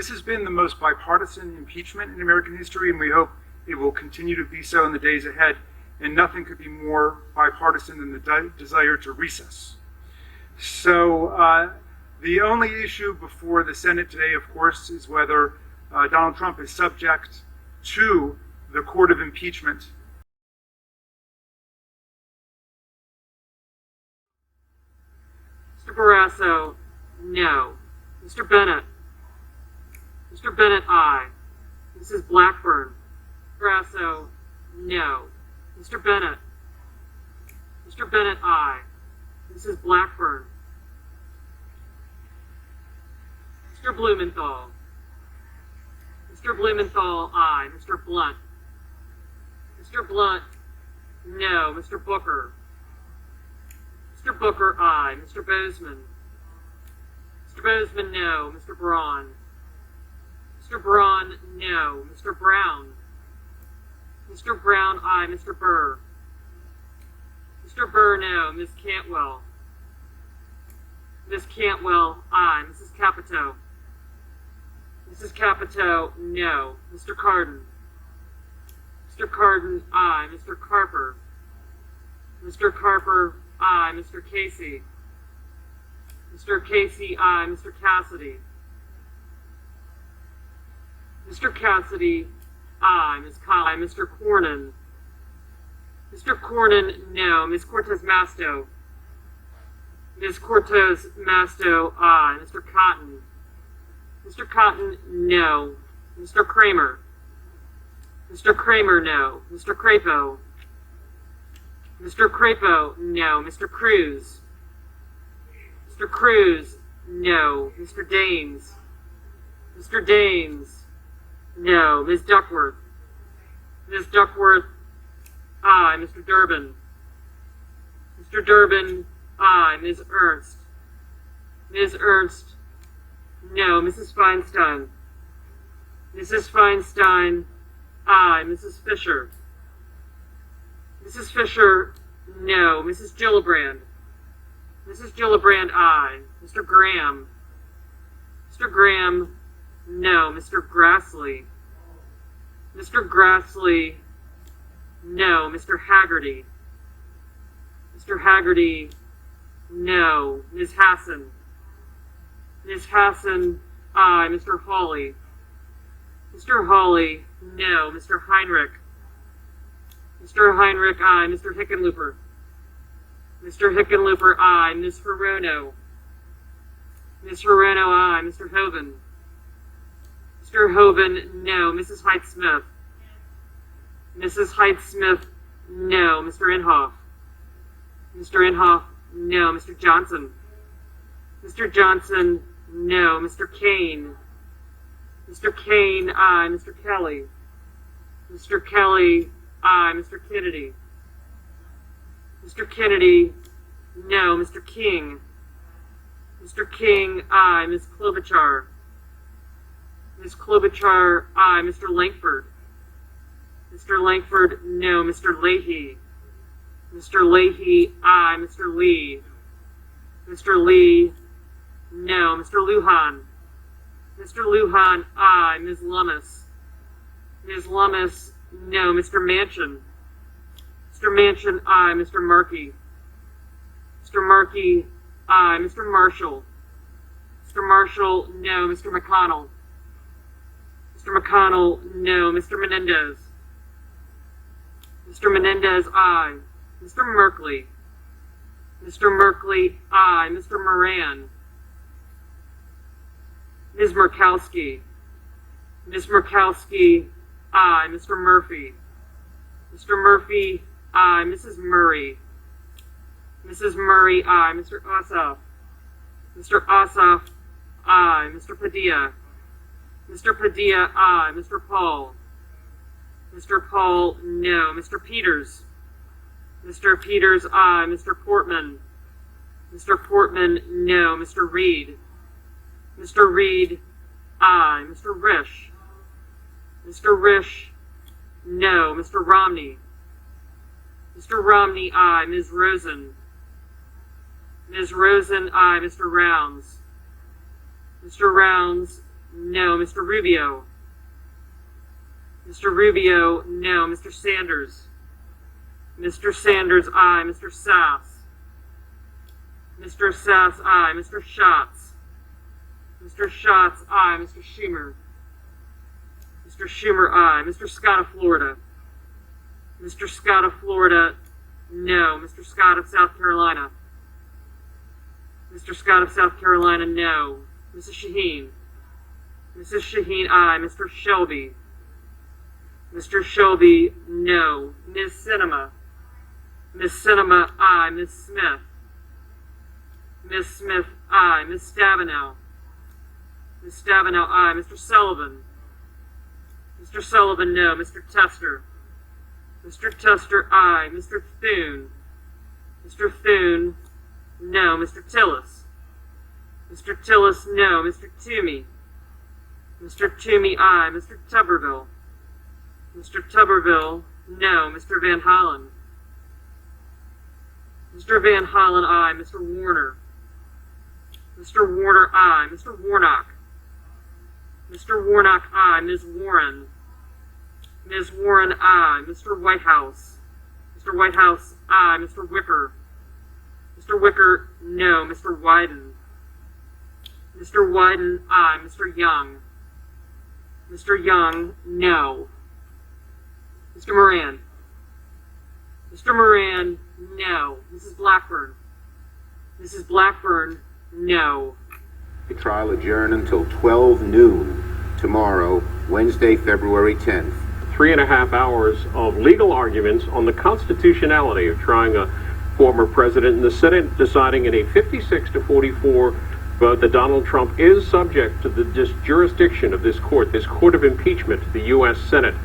This has been the most bipartisan impeachment in American history, and we hope it will continue to be so in the days ahead. And nothing could be more bipartisan than the desire to recess. So the only issue before the Senate today, of course, is whether Donald Trump is subject to the court of impeachment. Mr. Barrasso, no. Mr. Bennett. Mr. Bennett, aye. Mrs. Blackburn. Barrasso, no. Mr. Bennett. Mr. Bennett, aye. Mrs. Blackburn. Mr. Blumenthal. Mr. Blumenthal, aye. Mr. Blunt. Mr. Blunt, no. Mr. Booker. Mr. Booker, aye. Mr. Bozeman. Mr. Bozeman, no. Mr. Braun. Mr. Braun, no. Mr. Brown. Mr. Brown, aye. Mr. Burr. Mr. Burr, no. Ms. Cantwell. Ms. Cantwell, aye. Mrs. Capito. Mrs. Capito, no. Mr. Cardin. Mr. Cardin, aye. Mr. Carper. Mr. Carper, aye. Mr. Casey. Mr. Casey, aye. Mr. Cassidy. Mr. Cassidy, aye. Ms. Colley. Mr. Cornyn. Mr. Cornyn, no. Ms. Cortez Masto. Ms. Cortez Masto, aye. Mr. Cotton. Mr. Cotton, no. Mr. Kramer. Mr. Kramer, no. Mr. Crapo. Mr. Crapo, no. Mr. Cruz. Mr. Cruz, no. Mr. Daines. Mr. Daines, no. Ms. Duckworth. Ms. Duckworth, aye. Mr. Durbin. Mr. Durbin, aye. Ms. Ernst. Ms. Ernst, no. Mrs. Feinstein. Mrs. Feinstein, aye. Mrs. Fisher. Mrs. Fisher, no. Mrs. Gillibrand. Mrs. Gillibrand, aye. Mr. Graham. Mr. Graham, no. Mr. Grassley. Mr. Grassley, no. Mr. Haggerty. Mr. Haggerty, no. Ms. Hassan. Ms. Hassan, aye. Mr. Hawley. Mr. Hawley, no. Mr. Heinrich. Mr. Heinrich, aye. Mr. Hickenlooper. Mr. Hickenlooper, aye. Ms. Hirono. Ms. Hirono, aye. Mr. Hoven. Mr. Hoven, no. Mrs. Height-Smith. Mrs. Height-Smith, no. Mr. Inhofe. Mr. Inhofe, no. Mr. Johnson. Mr. Johnson, no. Mr. Kane. Mr. Kane, aye. Mr. Kelly. Mr. Kelly, aye. Mr. Kennedy. Mr. Kennedy, no. Mr. King. Mr. King, aye. Ms. Klobuchar. Ms. Klobuchar, aye. Mr. Langford. Mr. Langford, no. Mr. Leahy. Mr. Leahy, aye. Mr. Lee. Mr. Lee, no. Mr. Lujan. Mr. Lujan, aye. Ms. Lummis. Ms. Lummis, no. Mr. Manchin. Mr. Manchin, aye. Mr. Markey. Mr. Markey, aye. Mr. Marshall. Mr. Marshall, no. Mr. McConnell. Mr. McConnell, no. Mr. Menendez. Mr. Menendez, aye. Mr. Merkley. Mr. Merkley, aye. Mr. Moran. Ms. Murkowski. Ms. Murkowski, aye. Mr. Murphy. Mr. Murphy, aye. Mrs. Murray. Mrs. Murray, aye. Mr. Ossoff. Mr. Ossoff, aye. Mr. Padilla. Mr. Padilla, aye. Mr. Paul. Mr. Paul, no. Mr. Peters. Mr. Peters, aye. Mr. Portman. Mr. Portman, no. Mr. Reed. Mr. Reed, aye. Mr. Risch. Mr. Risch, no. Mr. Romney. Mr. Romney, aye. Ms. Rosen. Ms. Rosen, aye. Mr. Rounds. Mr. Rounds, No. Mr. Rubio? Mr. Rubio, no. Mr. Sanders? Mr. Sanders, aye. Mr. Sass? Mr. Sass, aye. Mr. Schatz? Mr. Schatz, aye. Mr. Schumer? Mr. Schumer, aye. Mr. Scott of Florida? Mr. Scott of Florida, no. Mr. Scott of South Carolina? Mr. Scott of South Carolina, no. Mrs. Shaheen? Mrs. Shaheen, aye. Mr. Shelby? Mr. Shelby, no. Ms. Sinema? Ms. Sinema, aye. Ms. Smith? Ms. Smith, aye. Ms. Stabenow? Ms. Stabenow, aye. Mr. Sullivan? Mr. Sullivan, no. Mr. Tester? Mr. Tester, aye. Mr. Thune? Mr. Thune, no. Mr. Tillis? Mr. Tillis, no. Mr. Toomey? Mr. Toomey, aye. Mr. Tuberville? Mr. Tuberville, no. Mr. Van Hollen? Mr. Van Hollen, aye. Mr. Warner? Mr. Warner, aye. Mr. Warnock? Mr. Warnock, aye. Ms. Warren? Ms. Warren, aye. Mr. Whitehouse? Mr. Whitehouse, aye. Mr. Wicker? Mr. Wicker, no. Mr. Wyden? Mr. Wyden, aye. Mr. Young? Mr. Young, no. Mr. Moran? Mr. Moran, no. Mrs. Blackburn? Mrs. Blackburn, no. The trial adjourned until 12 noon tomorrow, Wednesday, February 10th. 3.5 hours of legal arguments on the constitutionality of trying a former president, and the Senate deciding in a 56-44 vote that Donald Trump is subject to the jurisdiction of this court of impeachment, the U.S. Senate.